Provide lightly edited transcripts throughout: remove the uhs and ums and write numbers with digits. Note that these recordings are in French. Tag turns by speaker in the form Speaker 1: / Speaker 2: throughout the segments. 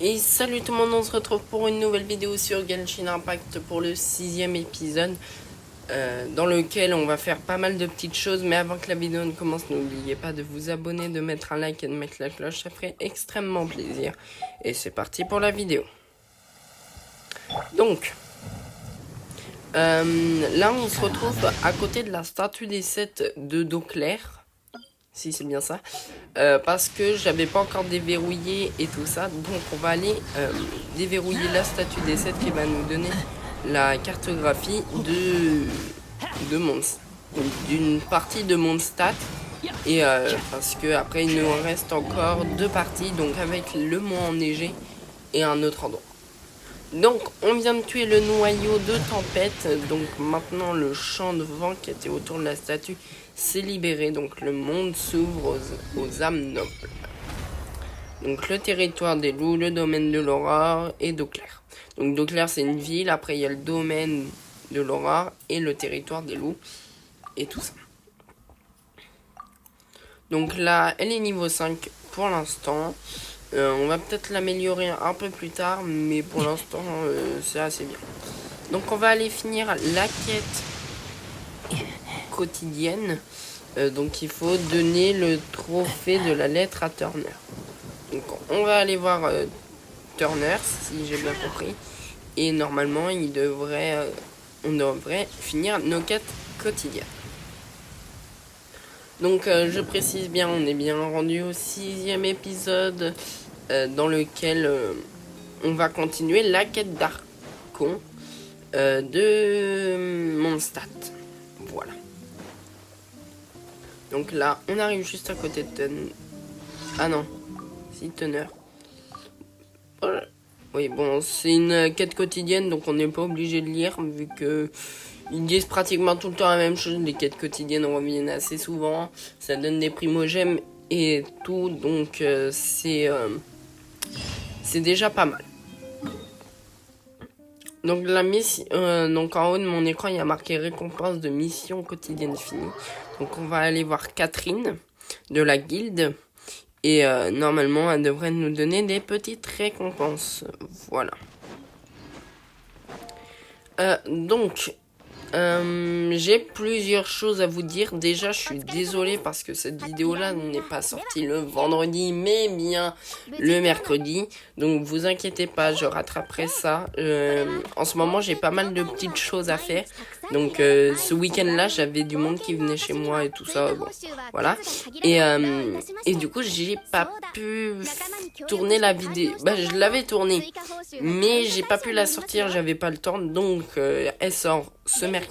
Speaker 1: Et salut tout le monde, on se retrouve pour une nouvelle vidéo sur Genshin Impact pour le 6e épisode dans lequel on va faire pas mal de petites choses. Mais avant que la vidéo ne commence, n'oubliez pas de vous abonner, de mettre un like et de mettre la cloche, ça ferait extrêmement plaisir. Et c'est parti pour la vidéo. Donc, là on se retrouve à côté de la statue des 7 de dos clair. Si c'est bien ça, parce que j'avais pas encore déverrouillé et tout ça, donc on va aller déverrouiller la statue des 7 qui va nous donner la cartographie d'une partie de mon stat, et parce que après il nous reste encore 2 parties, donc avec le mont enneigé et un autre endroit. Donc on vient de tuer le noyau de tempête, donc maintenant le champ de vent qui était autour de la statue s'est libéré, donc le monde s'ouvre aux âmes nobles. Donc le territoire des loups, le domaine de l'aurore et d'eau claire. Donc d'eau claire c'est une ville, après il y a le domaine de l'aurore et le territoire des loups et tout ça. Donc là elle est niveau 5 pour l'instant. On va peut-être l'améliorer un peu plus tard, mais pour l'instant c'est assez bien. Donc on va aller finir la quête quotidienne. Donc il faut donner le trophée de la lettre à Turner. Donc on va aller voir Turner, si j'ai bien compris. Et normalement on devrait finir nos quêtes quotidiennes. Donc je précise bien, on est bien rendu au 6e épisode dans lequel on va continuer la quête d'Archon de Mondstadt. Voilà. Donc là, on arrive juste à côté de Ah non, si Turner. Voilà. Oui, bon, c'est une quête quotidienne, donc on n'est pas obligé de lire, vu que ils disent pratiquement tout le temps la même chose. Les quêtes quotidiennes reviennent assez souvent. Ça donne des primogèmes et tout. Donc c'est déjà pas mal. Donc la mission, donc en haut de mon écran, il y a marqué récompense de mission quotidienne finie. Donc on va aller voir Catherine de la guilde. Et normalement, elle devrait nous donner des petites récompenses. Voilà. Donc... j'ai plusieurs choses à vous dire. Déjà, je suis désolé parce que cette vidéo-là n'est pas sortie le vendredi, mais bien le mercredi. Donc, vous inquiétez pas, je rattraperai ça. En ce moment, j'ai pas mal de petites choses à faire. Donc, ce week-end-là, j'avais du monde qui venait chez moi et tout ça. Bon, voilà. Et du coup, j'ai pas pu tourner la vidéo. Bah, je l'avais tournée, mais j'ai pas pu la sortir. J'avais pas le temps. Donc, elle sort ce mercredi-là.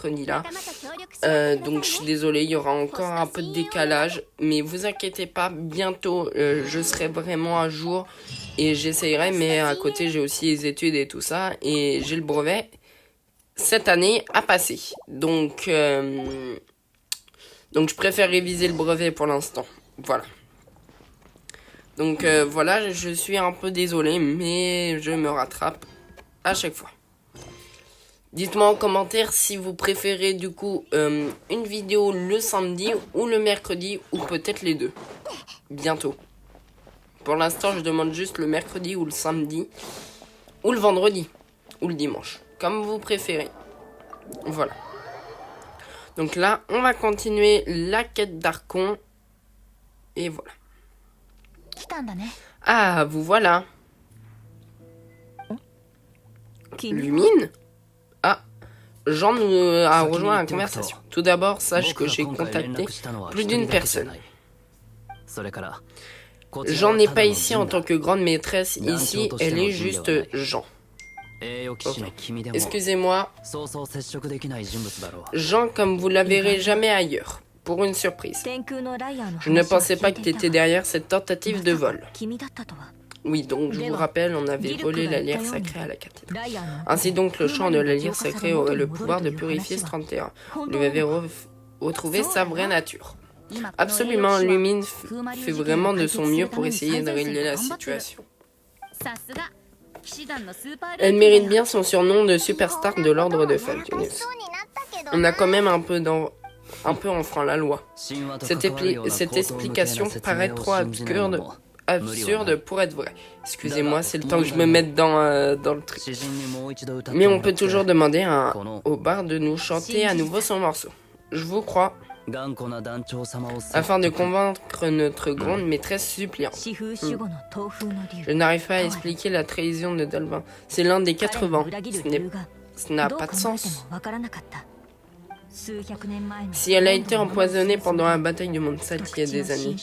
Speaker 1: Donc je suis désolé, il y aura encore un peu de décalage, mais vous inquiétez pas, bientôt je serai vraiment à jour et j'essayerai, mais à côté j'ai aussi les études et tout ça, et j'ai le brevet cette année à passer. Donc je préfère réviser le brevet pour l'instant. Voilà. Donc voilà, je suis un peu désolé, mais je me rattrape à chaque fois. Dites-moi en commentaire si vous préférez du coup une vidéo le samedi ou le mercredi, ou peut-être les deux. Bientôt. Pour l'instant, je demande juste le mercredi ou le samedi, ou le vendredi, ou le dimanche. Comme vous préférez. Voilà. Donc là, on va continuer la quête d'Archon. Et voilà. Ah, vous voilà. Lumine ? Ah, Jean nous a rejoint la conversation. Tout d'abord, sache que j'ai contacté plus d'une personne. Jean n'est pas ici en tant que grande maîtresse. Ici, elle est juste Jean. Okay. Excusez-moi. Jean, comme vous la verrez jamais ailleurs. Pour une surprise. Je ne pensais pas que tu étais derrière cette tentative de vol. Oui, donc je vous rappelle, on avait volé la lyre sacrée à la cathédrale. Ainsi donc, le champ de la lyre sacrée aurait le pouvoir de purifier ce 31. Vous lui avez retrouvé sa vraie nature. Absolument, Lumine fait vraiment de son mieux pour essayer de régler la situation. Elle mérite bien son surnom de superstar de l'ordre de Falconus. On a quand même un peu enfreint la loi. Cette explication paraît trop absurde pour être vrai. Excusez-moi, c'est le temps que je me mette dans le truc. Mais on peut toujours demander au bar de nous chanter à nouveau son morceau. Je vous crois. Afin de convaincre notre grande maîtresse suppliante. Je n'arrive pas à expliquer la trahison de Dalvin. C'est l'un des 80. Ça n'a pas de sens. Si elle a été empoisonnée pendant la bataille de Mondstadt il y a des années,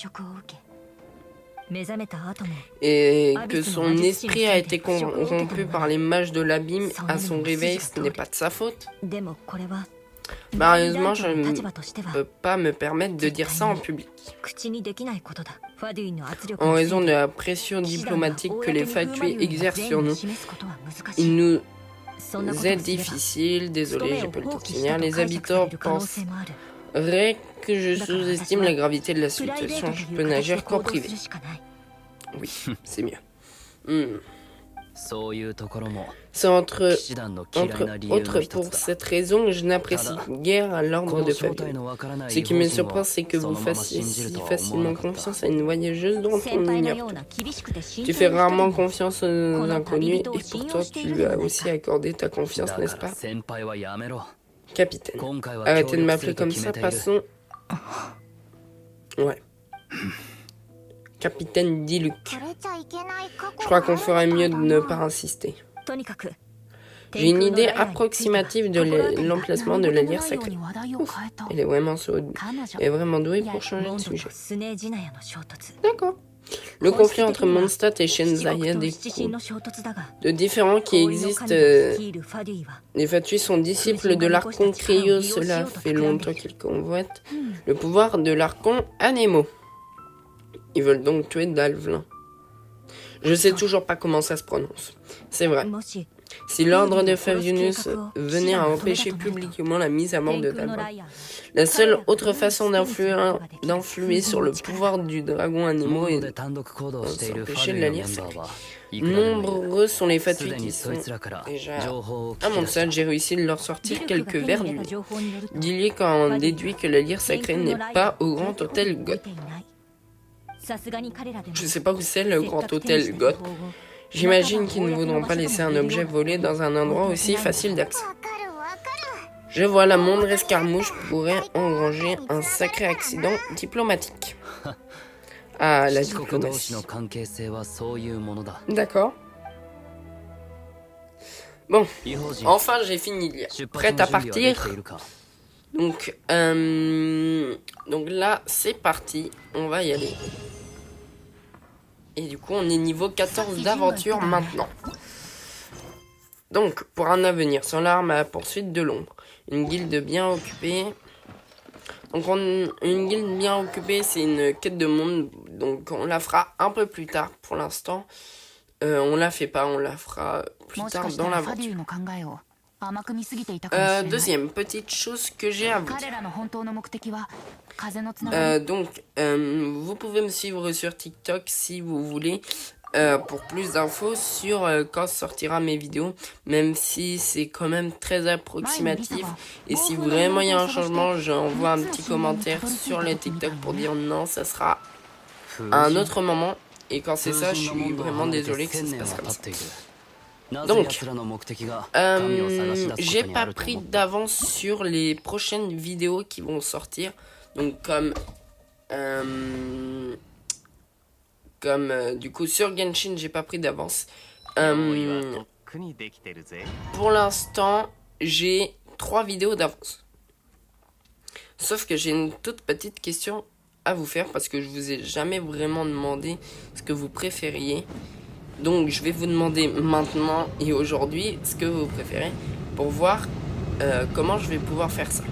Speaker 1: et que son esprit a été corrompu par les mages de l'abîme à son réveil, ce n'est pas de sa faute. Malheureusement, je ne peux pas me permettre de dire ça en public. En raison de la pression diplomatique que les Fatui exercent sur nous, il nous est difficile, désolé, j'ai pas le temps de finir. Les habitants penseraient que je sous-estime la gravité de la situation. Je peux n'agir qu'en privé. Oui, c'est mieux. C'est entre autres pour cette raison que je n'apprécie guère l'ordre de famille. Ce qui me surprend, c'est que vous fassiez si facilement confiance à une voyageuse dont on ignore tout. Tu fais rarement confiance aux inconnus et pourtant tu lui as aussi accordé ta confiance, n'est-ce pas? Capitaine, arrêtez de m'appeler comme ça, passons... Ouais. Capitaine Diluc. Je crois qu'on ferait mieux de ne pas insister. J'ai une idée approximative de l'emplacement de la lyre sacrée. Ouf, elle est vraiment douée pour changer de sujet. D'accord. Le conflit entre Mondstadt et Shenzaya découle de différends qui existent. Les Fatui sont disciples de l'Archon Cryo. Cela fait longtemps qu'ils convoitent le pouvoir de l'Archon Anemo. Ils veulent donc tuer Dalvin. Je sais toujours pas comment ça se prononce. C'est vrai. Si l'ordre de Favunus venait à empêcher publiquement la mise à mort de Dalvin, la seule autre façon d'influer sur le pouvoir du dragon Anemo est d'empêcher de la lyre sacrée. Nombreux sont les Fatui qui sont déjà à Mondstadt. J'ai réussi de leur sortir quelques vers du Diluc en déduit que la lyre sacrée n'est pas au grand hôtel Goth. Je sais pas où c'est le grand hôtel Goth. J'imagine qu'ils ne voudront pas laisser un objet volé dans un endroit aussi facile d'accès. Je vois, la moindre escarmouche pourrait engranger un sacré accident diplomatique. Ah, la diplomatie. D'accord. Bon, enfin j'ai fini de lire. Prête à partir? Donc là, c'est parti. On va y aller. Et du coup, on est niveau 14 d'aventure maintenant. Donc, pour un avenir sans l'arme à la poursuite de l'ombre. Une guilde bien occupée. Donc, une guilde bien occupée, c'est une quête de monde. Donc, on la fera un peu plus tard. Pour l'instant, on la fait pas. On la fera plus tard dans l'aventure. Deuxième petite chose que j'ai à vous dire. Vous pouvez me suivre sur TikTok si vous voulez pour plus d'infos sur quand sortira mes vidéos, même si c'est quand même très approximatif. Et si vraiment il y a un changement, j'envoie un petit commentaire sur le TikTok pour dire non, ça sera à un autre moment. Et quand c'est ça, je suis vraiment désolé que ça se passe comme ça. Donc, j'ai pas pris d'avance sur les prochaines vidéos qui vont sortir. Donc du coup sur Genshin, j'ai pas pris d'avance. Pour l'instant, j'ai 3 vidéos d'avance. Sauf que j'ai une toute petite question à vous faire parce que je vous ai jamais vraiment demandé ce que vous préfériez. Donc je vais vous demander maintenant et aujourd'hui ce que vous préférez pour voir comment je vais pouvoir faire ça.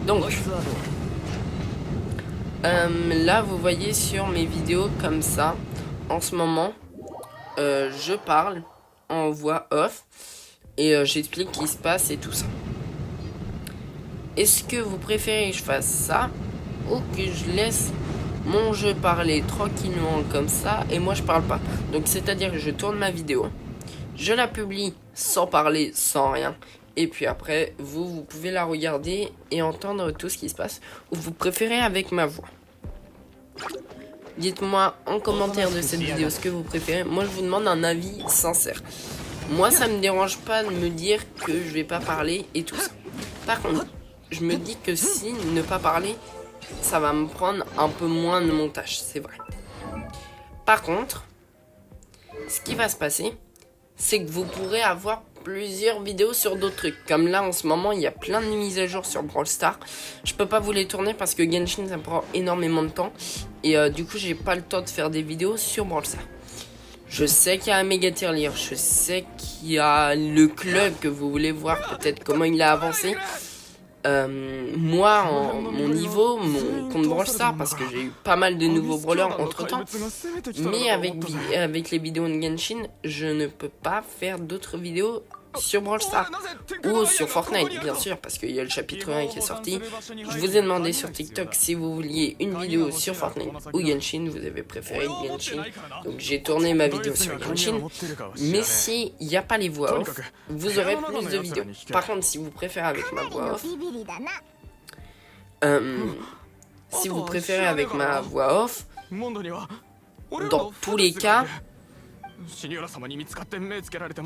Speaker 1: Donc là vous voyez sur mes vidéos comme ça, en ce moment je parle en voix off et j'explique ce qui se passe et tout ça. Est-ce que vous préférez que je fasse ça ou que je laisse mon jeu parler tranquillement comme ça et moi je parle pas? Donc c'est à dire que je tourne ma vidéo, je la publie sans parler, sans rien, et puis après vous pouvez la regarder et entendre tout ce qui se passe, ou vous préférez avec ma voix. Dites-moi en commentaire de cette vidéo ce que vous préférez. Moi, je vous demande un avis sincère. Moi, ça me dérange pas de me dire que je vais pas parler et tout ça. Par contre, je me dis que si ne pas parler, ça va me prendre un peu moins de montage, c'est vrai. Par contre, ce qui va se passer, c'est que vous pourrez avoir plusieurs vidéos sur d'autres trucs. Comme là, en ce moment, il y a plein de mises à jour sur Brawl Stars. Je peux pas vous les tourner parce que Genshin, ça prend énormément de temps. Et du coup, j'ai pas le temps de faire des vidéos sur Brawl Stars. Je sais qu'il y a un méga tirelire. Je sais qu'il y a le club que vous voulez voir peut-être comment il a avancé. Moi, mon niveau, mon compte Brawl Stars, parce que j'ai eu pas mal de nouveaux brawlers entre temps, mais avec les vidéos de Genshin, je ne peux pas faire d'autres vidéos sur Brawl Stars ou sur Fortnite, bien sûr, parce qu'il y a le chapitre 1 qui est sorti. Je vous ai demandé sur TikTok si vous vouliez une vidéo sur Fortnite ou Genshin, vous avez préféré Genshin, donc j'ai tourné ma vidéo sur Genshin. Mais s'il n'y a pas les voix off, vous aurez plus de vidéos. Par contre, si vous préférez avec ma voix off, dans tous les cas,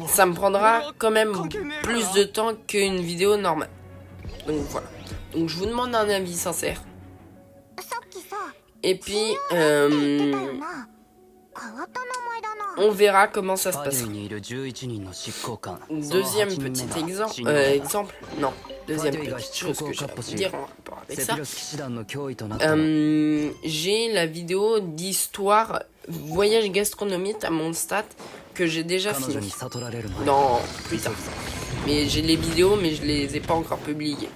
Speaker 1: ça me prendra quand même plus de temps qu'une vidéo normale. Donc voilà. Donc je vous demande un avis sincère. Et puis on verra comment ça se passe. Deuxième petit exemple. Non, deuxième petite chose que je vais vous dire en rapport avec ça. J'ai la vidéo d'histoire voyage gastronomique à Mondstadt que j'ai déjà fini. Non, plus tard. Mais j'ai les vidéos, mais je les ai pas encore publiées.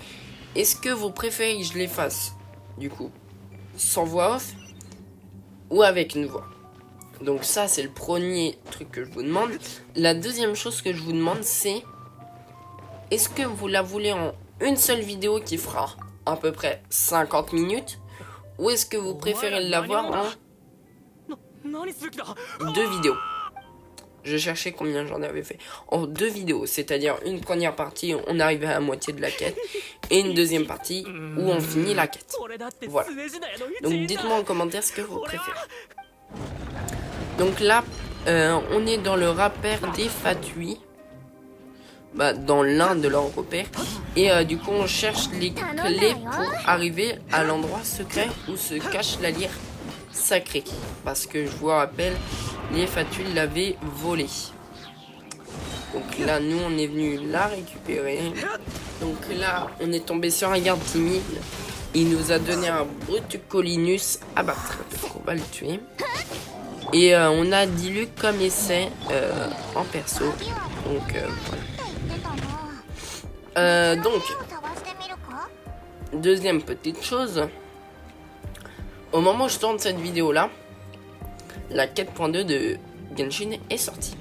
Speaker 1: Est-ce que vous préférez que je les fasse, du coup, sans voix off ou avec une voix? Donc ça, c'est le premier truc que je vous demande. La deuxième chose que je vous demande, c'est est-ce que vous la voulez en une seule vidéo qui fera à peu près 50 minutes ou est-ce que vous préférez l'avoir en 2 vidéos? Je cherchais combien j'en avais fait. En 2 vidéos, c'est-à-dire une première partie, on arrive à la moitié de la quête, et une deuxième partie où on finit la quête. Voilà. Donc dites-moi en commentaire ce que vous préférez. Donc là, on est dans le repère des Fatui. Dans l'un de leurs repères. Et du coup, on cherche les clés pour arriver à l'endroit secret où se cache la lyre sacrée. Parce que je vous rappelle, les Fatui l'avaient volé. Donc là, nous, on est venu la récupérer. Donc là, on est tombé sur un garde timide. Il nous a donné un Bruticolinus à battre. Donc on va le tuer. Et on a Dilu comme essai en perso. Donc voilà. Donc, deuxième petite chose. Au moment où je tourne cette vidéo là, la 4.2 de Genshin est sortie.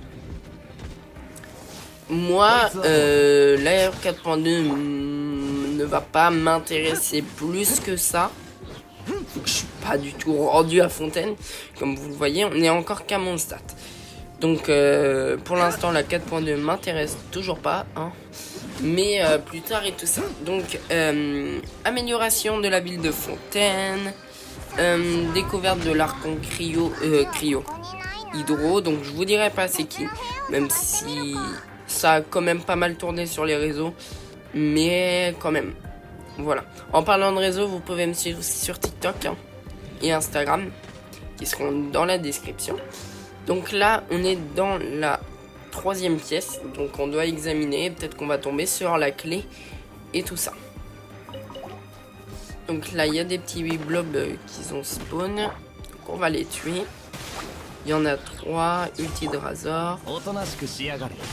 Speaker 1: Moi, la 4.2 ne va pas m'intéresser plus que ça. Je suis pas du tout rendu à Fontaine. Comme vous le voyez, on est encore qu'à Mondstadt. Donc pour l'instant la 4.2 m'intéresse toujours pas. Hein. Mais plus tard et tout ça. Donc amélioration de la ville de Fontaine. Découverte de l'archon Cryo Hydro. Donc je vous dirai pas c'est qui. Même si ça a quand même pas mal tourné sur les réseaux. Mais quand même. Voilà. En parlant de réseau, vous pouvez me suivre aussi sur TikTok et Instagram, qui seront dans la description. Donc là, on est dans la 3e pièce, donc on doit examiner. Peut-être qu'on va tomber sur la clé et tout ça. Donc là, il y a des petits blobs qui ont spawn. Donc on va les tuer. Il y en a 3, ulti de Razor.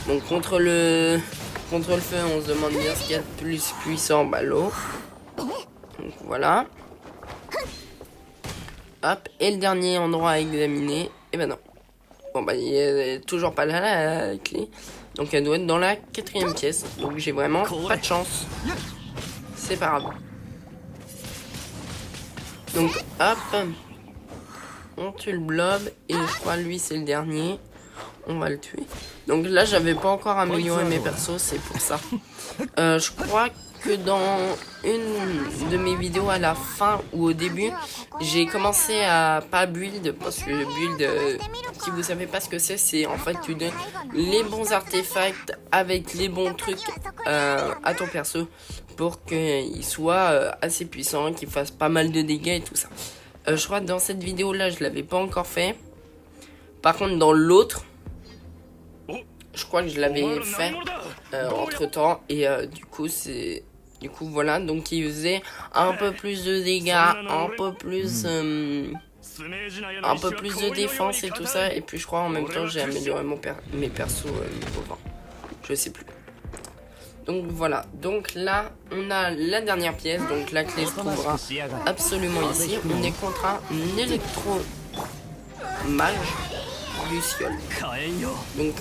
Speaker 1: Donc contre le feu, on se demande bien ce qu'il y a de plus puissant, l'eau. Donc voilà. Hop, et le dernier endroit à examiner, et non. Bon il est toujours pas là la clé. Donc elle doit être dans la 4e pièce. Donc j'ai vraiment pas de chance. C'est pas grave. Donc hop. On tue le blob et je crois lui c'est le dernier. On va le tuer. Donc là j'avais pas encore amélioré mes persos, c'est pour ça. Je crois que dans une de mes vidéos à la fin ou au début, j'ai commencé à pas build, parce que build, si vous savez pas ce que c'est en fait tu donnes les bons artefacts avec les bons trucs à ton perso pour qu'il soit assez puissant, qu'il fasse pas mal de dégâts et tout ça. Je crois que dans cette vidéo là je l'avais pas encore fait. Par contre dans l'autre, je crois que je l'avais fait entre temps et du coup voilà, donc il faisait un peu plus de dégâts, un peu plus de défense et tout ça, et puis je crois en même temps j'ai amélioré mes persos niveau 20, je sais plus. Donc voilà, donc là on a la dernière pièce, donc la clé se trouvera absolument ici. On est contre un électro mage Luciole. Donc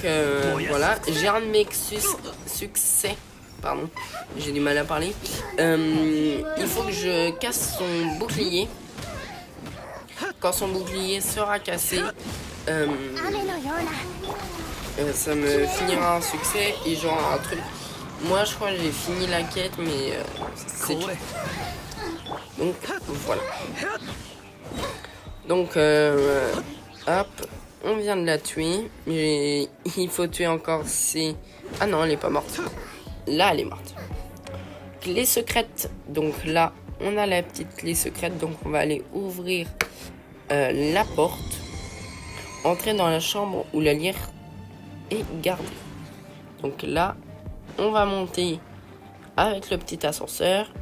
Speaker 1: voilà, j'ai un de mes succès, pardon, j'ai du mal à parler. Il faut que je casse son bouclier. Quand son bouclier sera cassé, ça me finira un succès et j'aurai un truc. Moi je crois que j'ai fini la quête, mais c'est tout. Donc voilà. Donc hop, on vient de la tuer, mais il faut tuer encore ces... Ah non, elle est pas morte. Là, elle est morte. Clé secrète. Donc là, on a la petite clé secrète. Donc on va aller ouvrir la porte. Entrer dans la chambre où la lyre est gardée. Donc là, on va monter avec le petit ascenseur.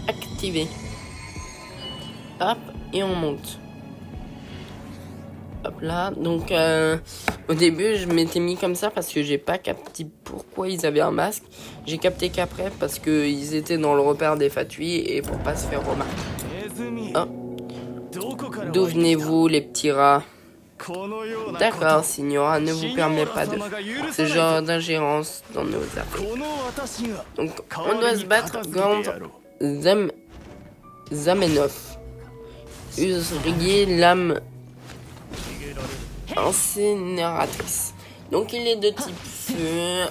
Speaker 1: Activer. Hop, et on monte. Hop là, donc au début je m'étais mis comme ça parce que j'ai pas capté pourquoi ils avaient un masque. J'ai capté qu'après parce qu'ils étaient dans le repère des Fatui et pour pas se faire remarquer. Oh. D'où venez-vous les petits rats? D'accord, Signora ne vous permet pas de ce genre d'ingérence dans nos affaires. Donc on doit se battre contre Zamenhof. Usrier lame incinératrice. Donc il est de type feu,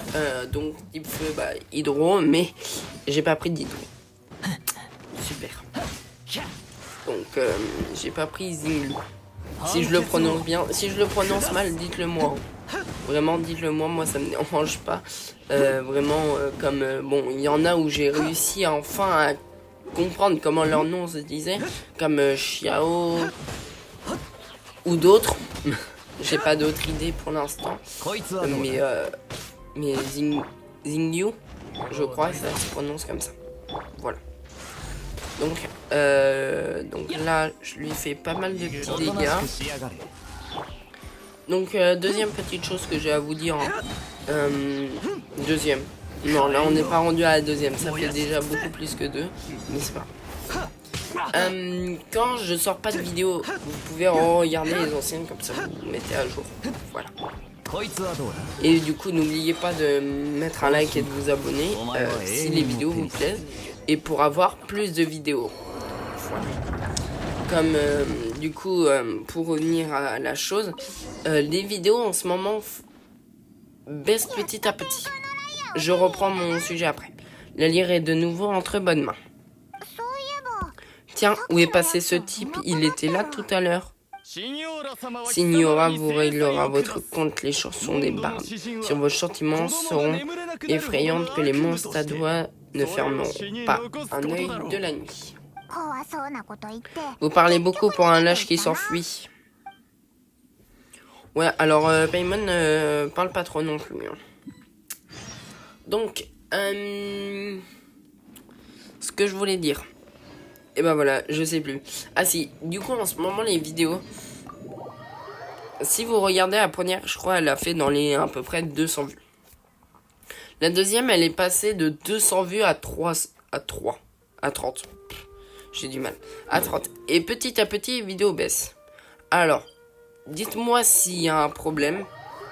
Speaker 1: donc type feu hydro, mais j'ai pas pris d'hydro. Super. Donc j'ai pas pris Zinglu. Si je le prononce bien, si je le prononce mal, dites-le moi. Vraiment, dites-le moi ça me dérange pas. Vraiment, comme bon, il y en a où j'ai réussi enfin à comprendre comment leur nom se disait, comme Xiao ou d'autres. J'ai pas d'autres idées pour l'instant. Mais Zingyu, je crois que ça se prononce comme ça. Voilà. Donc là, je lui fais pas mal de petits dégâts. Donc deuxième petite chose que j'ai à vous dire. Deuxième. Non, là on n'est pas rendu à la deuxième. Ça fait déjà beaucoup plus que deux. Mais c'est pas. Quand je sors pas de vidéo, vous pouvez regarder les anciennes, comme ça vous mettez à jour. Voilà. Et du coup, n'oubliez pas de mettre un like et de vous abonner si les vidéos vous plaisent. Et pour avoir plus de vidéos. Voilà. Comme du coup, pour revenir à la chose, les vidéos en ce moment baissent petit à petit. Je reprends mon sujet après. La lyre est de nouveau entre bonnes mains. Tiens, où est passé ce type? Il était là tout à l'heure. Signora vous réglera votre compte. Les chansons des bardes sur vos sentiments seront effrayantes que les monstres à doigts ne fermeront pas un œil de la nuit. Vous parlez beaucoup pour un lâche qui s'enfuit. Ouais, alors Paimon parle pas trop non plus. Hein. Donc, ce que je voulais dire. Et ben voilà, je sais plus. Ah si, du coup en ce moment les vidéos, si vous regardez la première, je crois elle a fait dans les à peu près 200 vues. La deuxième, elle est passée de 200 vues à 30. J'ai du mal. À 30. Et petit à petit, les vidéos baissent. Alors, dites-moi s'il y a un problème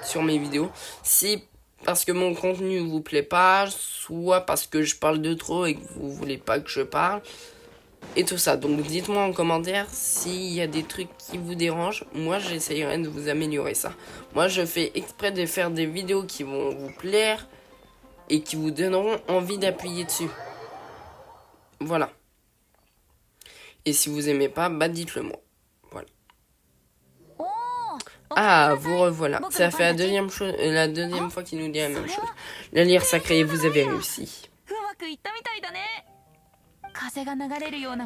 Speaker 1: sur mes vidéos. Si parce que mon contenu vous plaît pas, soit parce que je parle de trop et que vous voulez pas que je parle. Et tout ça, donc dites-moi en commentaire s'il y a des trucs qui vous dérangent. Moi j'essayerai de vous améliorer ça. Moi je fais exprès de faire des vidéos qui vont vous plaire et qui vous donneront envie d'appuyer dessus. Voilà. Et si vous aimez pas, bah dites-le moi. Voilà. Ah, vous revoilà. Ça fait la deuxième fois qu'il nous dit la même chose. La lyre sacrée, vous avez réussi.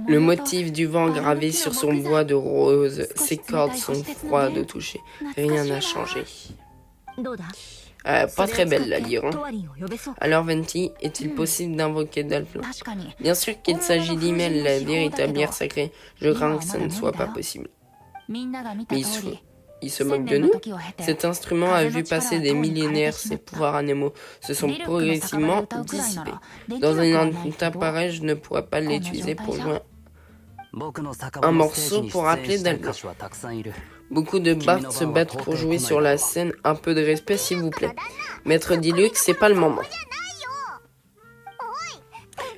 Speaker 1: Le motif du vent gravé sur son bois de rose, ses cordes sont froides au toucher. Rien n'a changé. Pas très belle la lyre. Hein. Alors Venti, est-il possible d'invoquer Dalflin? Bien sûr qu'il s'agit d'Himmel, la véritable lyre sacrée. Je crains que ça ne soit pas possible. Mais il se moque de nous. Cet instrument a vu passer des millénaires, ses pouvoirs animaux se sont progressivement dissipés. Dans un état pareil, je ne pourrais pas l'utiliser pour jouer un morceau pour appeler Dalflin. Beaucoup de bards se battent pour jouer sur la scène. Un peu de respect, s'il vous plaît. Maître Diluc, c'est pas le moment.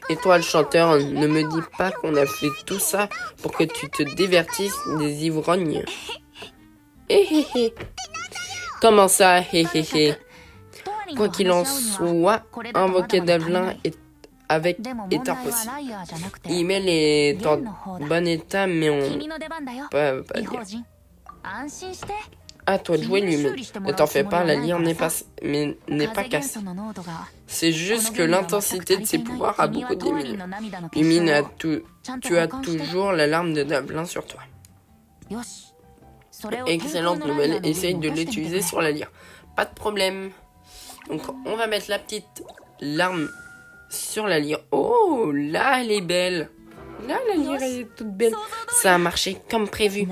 Speaker 1: Et toi, le chanteur, ne me dis pas qu'on a fait tout ça pour que tu te divertisses des ivrognes. Comment ça, Quoi qu'il en soit, invoquer Dalflin est impossible. Himmel est en bon état, mais on peut pas dire. À toi de jouer, Lumen. Ne t'en fais pas, la lyre n'est pas cassée. C'est juste que l'intensité de ses pouvoirs a beaucoup diminué. Lumen, tu as toujours la larme de Dalflin sur toi. Excellente nouvelle, essaye de l'utiliser sur la lyre. Pas de problème. Donc on va mettre la petite larme sur la lyre. Oh, là elle est belle. Là la lyre elle est toute belle. Ça a marché comme prévu.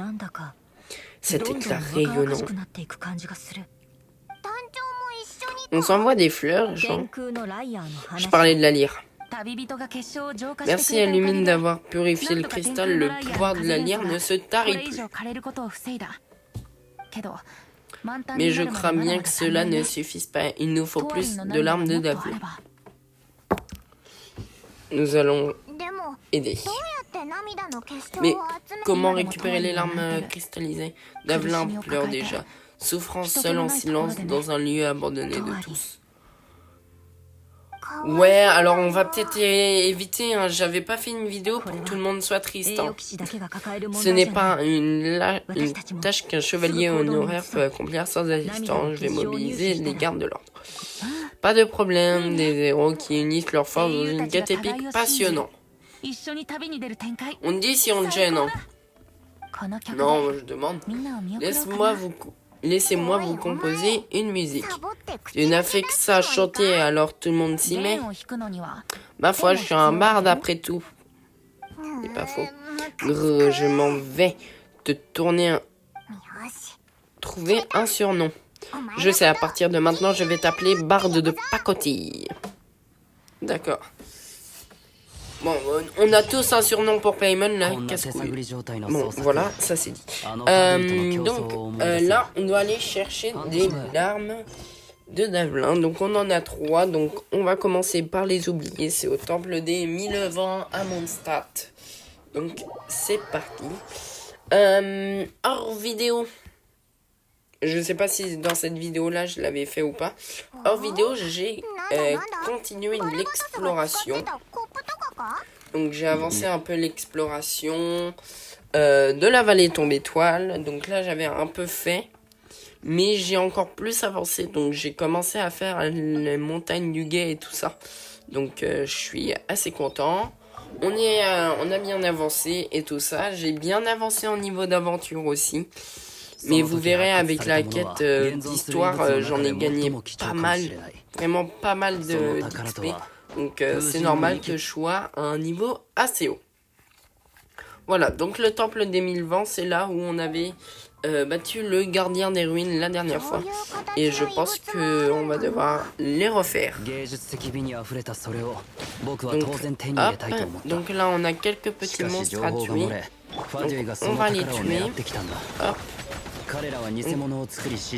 Speaker 1: Cet éclat rayonnant. On s'envoie des fleurs, Jean. Je parlais de la lyre. Merci à Lumine d'avoir purifié le cristal. Le pouvoir de la lyre ne se tarit plus. Mais je crains bien que cela ne suffise pas. Il nous faut plus de larmes de Dalflin. Nous allons aider. Mais comment récupérer les larmes cristallisées? Dalflin pleure déjà. Souffrance seule en silence dans un lieu abandonné de tous. Ouais, alors on va peut-être éviter. Hein. J'avais pas fait une vidéo pour que tout le monde soit triste. Hein. Ce n'est pas une tâche qu'un chevalier honoraire peut accomplir sans assistance. Je vais mobiliser les gardes de l'ordre. Pas de problème, des héros qui unissent leurs forces dans une quête épique passionnante. On dit si on te gêne. Hein. Non, je demande. Laissez-moi vous composer une musique. Tu n'as fait que ça chanter, alors tout le monde s'y met. Ma foi, je suis un barde après tout. C'est pas faux. Je m'en vais te trouver un surnom. Je sais, à partir de maintenant, je vais t'appeler barde de pacotille. D'accord. Bon, on a tous un surnom pour Paimon, là, casse-couille. Bon, voilà, ça c'est dit. Donc, là, on doit aller chercher des larmes de Dalflin. Donc, on en a 3. Donc, on va commencer par les oublier. C'est au temple des 1000 vents à Mondstadt. Donc, c'est parti. Hors vidéo. Je sais pas si dans cette vidéo-là, je l'avais fait ou pas. Hors vidéo, j'ai continué l'exploration. Donc j'ai avancé un peu l'exploration de la vallée tombe étoile. Donc là j'avais un peu fait. Mais j'ai encore plus avancé. Donc j'ai commencé à faire les montagnes du guet et tout ça. Donc je suis assez content. On a bien avancé et tout ça. J'ai bien avancé en niveau d'aventure aussi. Mais vous verrez avec la quête d'histoire, j'en ai gagné pas mal. Vraiment pas mal d'XP. Donc c'est normal que je sois à un niveau assez haut. Voilà, donc le temple des 1000 vents, c'est là où on avait battu le gardien des ruines la dernière fois. Et je pense qu'on va devoir les refaire. Donc là on a quelques petits monstres à tuer. Donc on va les tuer. Hop.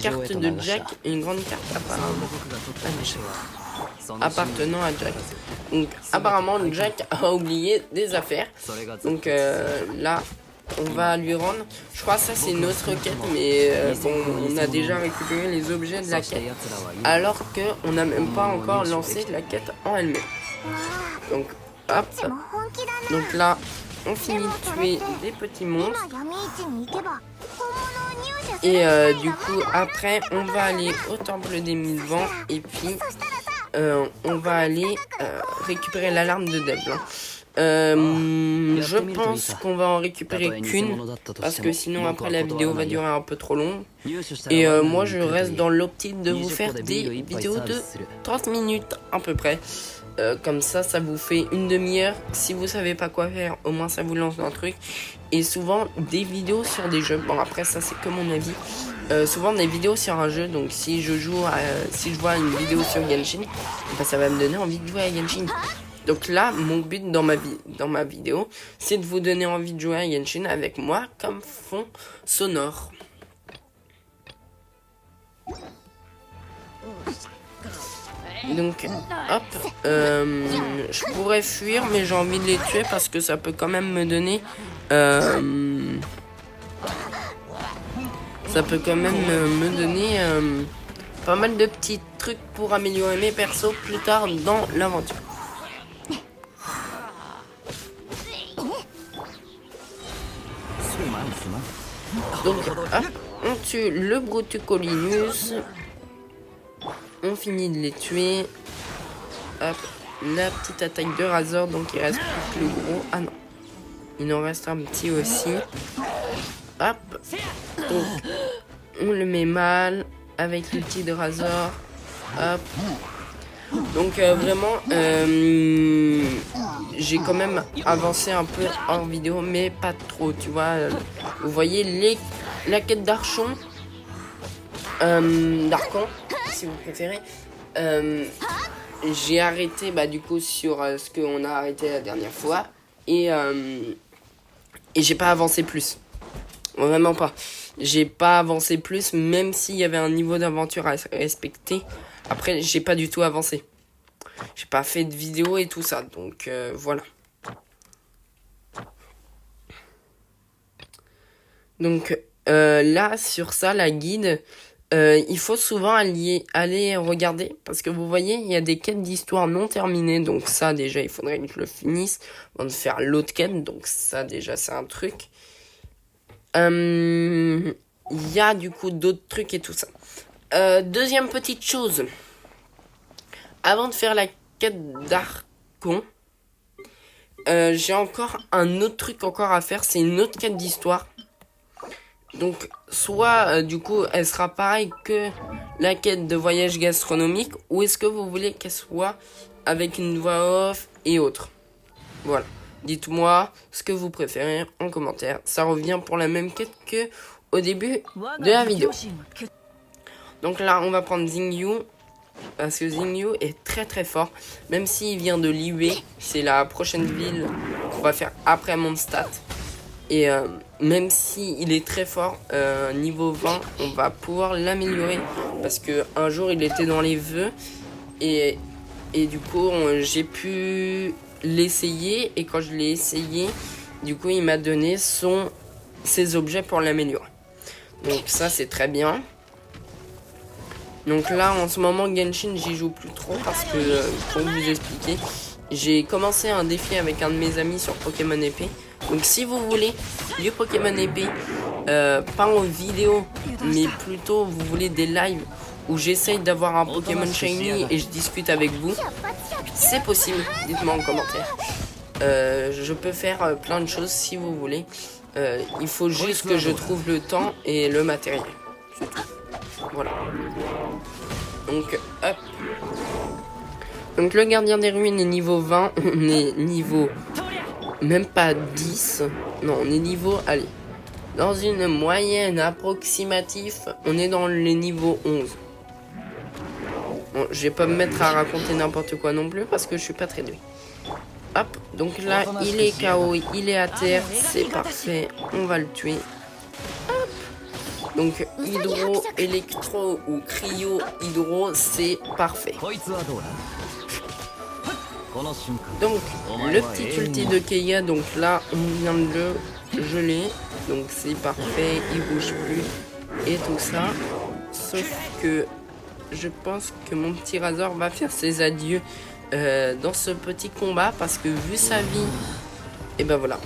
Speaker 1: Carte de Jack, une grande carte appartenant à Jack. Donc apparemment Jack a oublié des affaires. Donc là on va lui rendre. Je crois que ça c'est notre quête, mais bon, on a déjà récupéré les objets de la quête, alors qu'on n'a même pas encore lancé la quête en elle-même. Donc, hop. Donc là, on finit de tuer des petits monstres. Et du coup, après, on va aller au temple des 1000 vents. Et puis, on va aller récupérer l'alarme de Deb. Je pense qu'on va en récupérer qu'une. Parce que sinon, après, la vidéo va durer un peu trop longue. Et moi, je reste dans l'optique de vous faire des vidéos de 30 minutes à peu près. Comme ça, ça vous fait une demi-heure. Si vous savez pas quoi faire, au moins ça vous lance dans un truc. Et souvent des vidéos sur des jeux. Bon, après ça c'est que mon avis. Souvent des vidéos sur un jeu. Donc si je vois une vidéo sur Genshin, bah, ça va me donner envie de jouer à Genshin. Donc là, mon but dans ma vidéo, c'est de vous donner envie de jouer à Genshin avec moi comme fond sonore. Donc, hop, je pourrais fuir, mais j'ai envie de les tuer parce que ça peut quand même me donner, pas mal de petits trucs pour améliorer mes persos plus tard dans l'aventure. Donc, hop, on tue le Brutucolinus. On finit de les tuer. Hop, la petite attaque de Razor, donc il reste plus que le gros. Ah non, il en reste un petit aussi. Hop, donc on le met mal avec l'outil de Razor. Hop. Donc vraiment, j'ai quand même avancé un peu en vidéo, mais pas trop, tu vois. Vous voyez la quête d'Archon, d'Archon, si vous préférez. J'ai arrêté du coup sur ce qu'on a arrêté la dernière fois et j'ai pas avancé plus. Vraiment pas. J'ai pas avancé plus, même s'il y avait un niveau d'aventure à respecter. Après, j'ai pas du tout avancé. J'ai pas fait de vidéo et tout ça, donc voilà. Donc là, sur ça, la guide, il faut souvent aller regarder, parce que vous voyez, il y a des quêtes d'histoire non terminées, donc ça déjà, il faudrait que je le finisse avant de faire l'autre quête, donc ça déjà, c'est un truc. Il y a du coup d'autres trucs et tout ça. Deuxième petite chose, avant de faire la quête d'Archon, j'ai encore un autre truc à faire, c'est une autre quête d'histoire. Donc soit du coup elle sera pareille que la quête de voyage gastronomique, ou est-ce que vous voulez qu'elle soit avec une voix off et autres. Voilà, dites-moi ce que vous préférez en commentaire. Ça revient pour la même quête que au début de la vidéo. Donc là on va prendre Xingyu, parce que Xingyu est très très fort, même s'il vient de Liyue, c'est la prochaine ville qu'on va faire après Mondstadt. Et même si il est très fort, niveau 20, on va pouvoir l'améliorer. Parce que un jour, il était dans les vœux. Et du coup, j'ai pu l'essayer. Et quand je l'ai essayé, du coup, il m'a donné ses objets pour l'améliorer. Donc ça, c'est très bien. Donc là, en ce moment, Genshin, j'y joue plus trop. Parce que, pour vous expliquer, j'ai commencé un défi avec un de mes amis sur Pokémon épée. Donc si vous voulez du Pokémon épée, pas en vidéo, mais plutôt vous voulez des lives où j'essaye d'avoir un Pokémon Shiny et je discute avec vous, c'est possible, dites-moi en commentaire. Je peux faire plein de choses si vous voulez. Il faut juste que je trouve le temps et le matériel. C'est tout. Voilà. Donc hop. Donc le gardien des ruines est niveau 20, on est niveau... même pas 10, non, on est niveau, allez, dans une moyenne approximative, on est dans les niveaux 11. Bon, je vais pas me mettre à raconter n'importe quoi non plus, parce que je suis pas très doué. Hop, donc là, il est KO, il est à terre, c'est parfait, on va le tuer. Hop. Donc, hydro, électro ou cryo, hydro, c'est parfait. Donc, le petit ulti de Keia, donc là, on vient de le je l'ai. Donc c'est parfait, il bouge plus et tout ça. Sauf que je pense que mon petit Razor va faire ses adieux dans ce petit combat. Parce que vu sa vie, et ben voilà.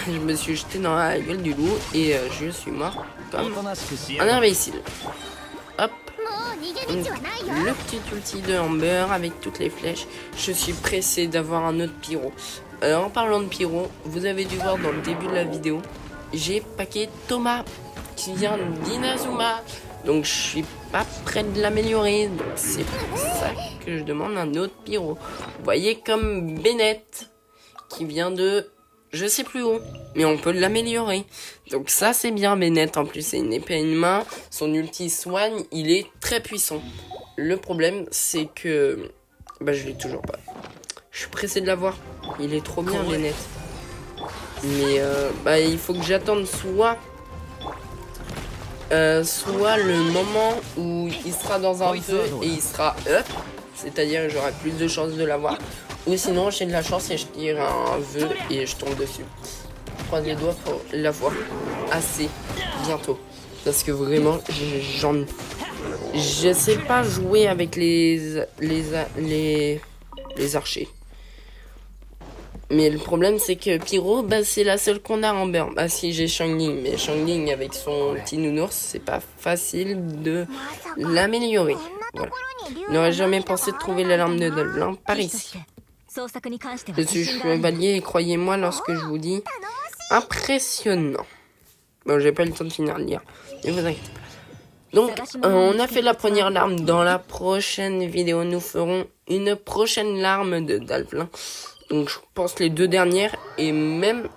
Speaker 1: Je me suis jeté dans la gueule du loup et je suis mort comme un imbécile. Hop. Donc, le petit ulti de Amber avec toutes les flèches. Je suis pressé d'avoir un autre pyro. En parlant de pyro, vous avez dû voir dans le début de la vidéo, j'ai paqué Thomas qui vient d'Inazuma. Donc je suis pas prêt de l'améliorer. Donc c'est pour ça que je demande un autre pyro. Vous voyez comme Bennett qui vient de... je sais plus où, mais on peut l'améliorer. Donc ça c'est bien Bennett. En plus c'est une épée à une main. Son ulti soigne, il est très puissant. Le problème c'est que... bah je l'ai toujours pas. Je suis pressé de l'avoir. Il est trop bien Bennett. Mais bah il faut que j'attende soit le moment où il sera dans un feu et il sera up. C'est-à-dire j'aurai plus de chances de l'avoir. Ou sinon j'ai de la chance et je tire un vœu et je tombe dessus. Je croise les doigts pour l'avoir assez bientôt. Parce que vraiment, je sais pas jouer avec les archers. Mais le problème c'est que Pyro, bah, c'est la seule qu'on a en burn. Bah si j'ai Xiangling, mais Xiangling avec son petit nounours, c'est pas facile de l'améliorer. Voilà. Je n'aurais jamais pensé de trouver l'alarme de Dolblin par ici. Je suis chevalier et croyez-moi lorsque je vous dis impressionnant. Bon, j'ai pas eu le temps de finir de lire, ne vous inquiétez pas. Donc, on a fait la première larme. Dans la prochaine vidéo, nous ferons une prochaine larme de Dolblin. Donc, je pense les deux dernières et même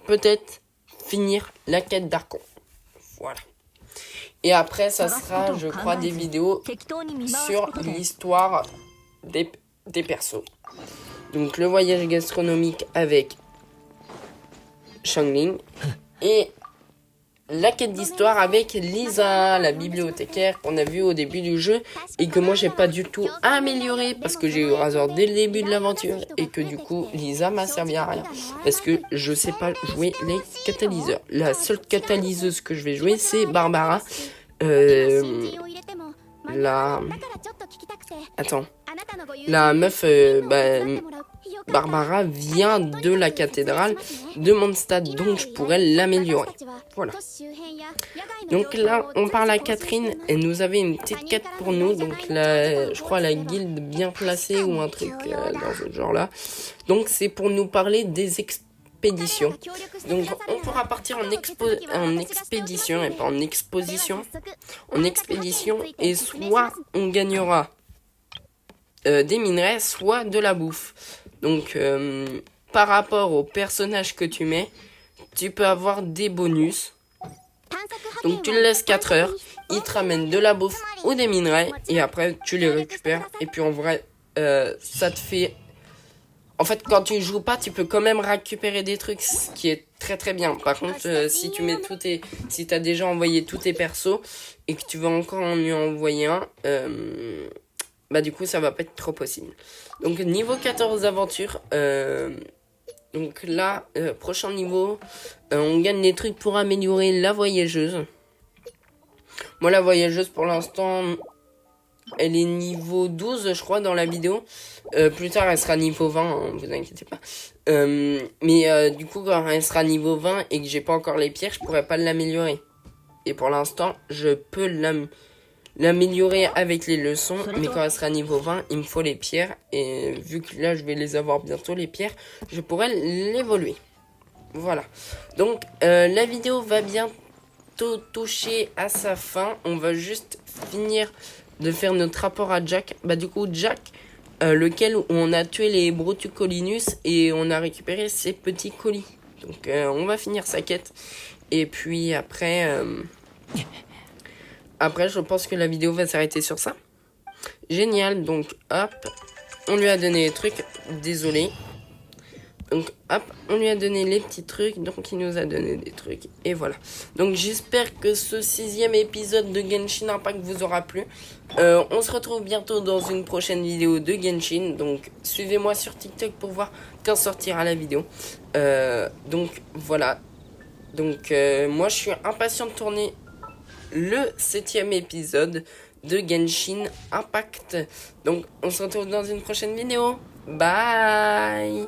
Speaker 1: peut-être finir la quête d'Archon. Voilà. Et après, ça sera, je crois, des vidéos sur l'histoire des persos. Donc le voyage gastronomique avec Xiangling et la quête d'histoire avec Lisa, la bibliothécaire qu'on a vue au début du jeu et que moi j'ai pas du tout amélioré parce que j'ai eu Razor dès le début de l'aventure et que du coup Lisa m'a servi à rien parce que je sais pas jouer les catalyseurs. La seule catalyseuse que je vais jouer c'est Barbara. La meuf, Barbara vient de la cathédrale de Mondstadt, donc je pourrais l'améliorer. Voilà. Donc là, on parle à Catherine, elle nous avait une petite quête pour nous, donc je crois la guilde bien placée ou un truc dans ce genre-là. Donc c'est pour nous parler des expéditions. Donc on pourra partir en expédition et pas en exposition. En expédition et soit on gagnera des minerais, soit de la bouffe. Donc par rapport au personnage que tu mets, tu peux avoir des bonus. Donc tu le laisses 4 heures, il te ramène de la bouffe ou des minerais et après tu les récupères. Et puis en vrai, ça te fait... En fait, quand tu joues pas, tu peux quand même récupérer des trucs, ce qui est très très bien. Par contre, si tu mets si t'as déjà envoyé tous tes persos et que tu veux encore en lui envoyer un, bah du coup ça va pas être trop possible. Donc niveau 14 aventure, donc là, prochain niveau, on gagne des trucs pour améliorer la voyageuse. Moi la voyageuse pour l'instant, elle est niveau 12 je crois dans la vidéo. Plus tard elle sera niveau 20, hein, vous inquiétez pas. Mais du coup quand elle sera niveau 20 et que j'ai pas encore les pierres, je pourrais pas l'améliorer. Et pour l'instant je peux l'améliorer avec les leçons, mais quand elle sera niveau 20 il me faut les pierres. Et vu que là je vais les avoir bientôt les pierres, je pourrais l'évoluer. Voilà. Donc la vidéo va bientôt toucher à sa fin. On va juste finir de faire notre rapport à Jack. Bah du coup Jack, lequel où on a tué les Brutucolinus et on a récupéré ses petits colis. Donc on va finir sa quête. Et puis après, je pense que la vidéo va s'arrêter sur ça. Génial, donc hop, on lui a donné les trucs, désolé. Donc hop, on lui a donné les petits trucs, donc il nous a donné des trucs, et voilà. Donc j'espère que ce 6e épisode de Genshin Impact vous aura plu. On se retrouve bientôt dans une prochaine vidéo de Genshin, donc suivez-moi sur TikTok pour voir quand sortira la vidéo. Donc voilà, Donc moi je suis impatient de tourner le 7e épisode de Genshin Impact. Donc on se retrouve dans une prochaine vidéo. Bye.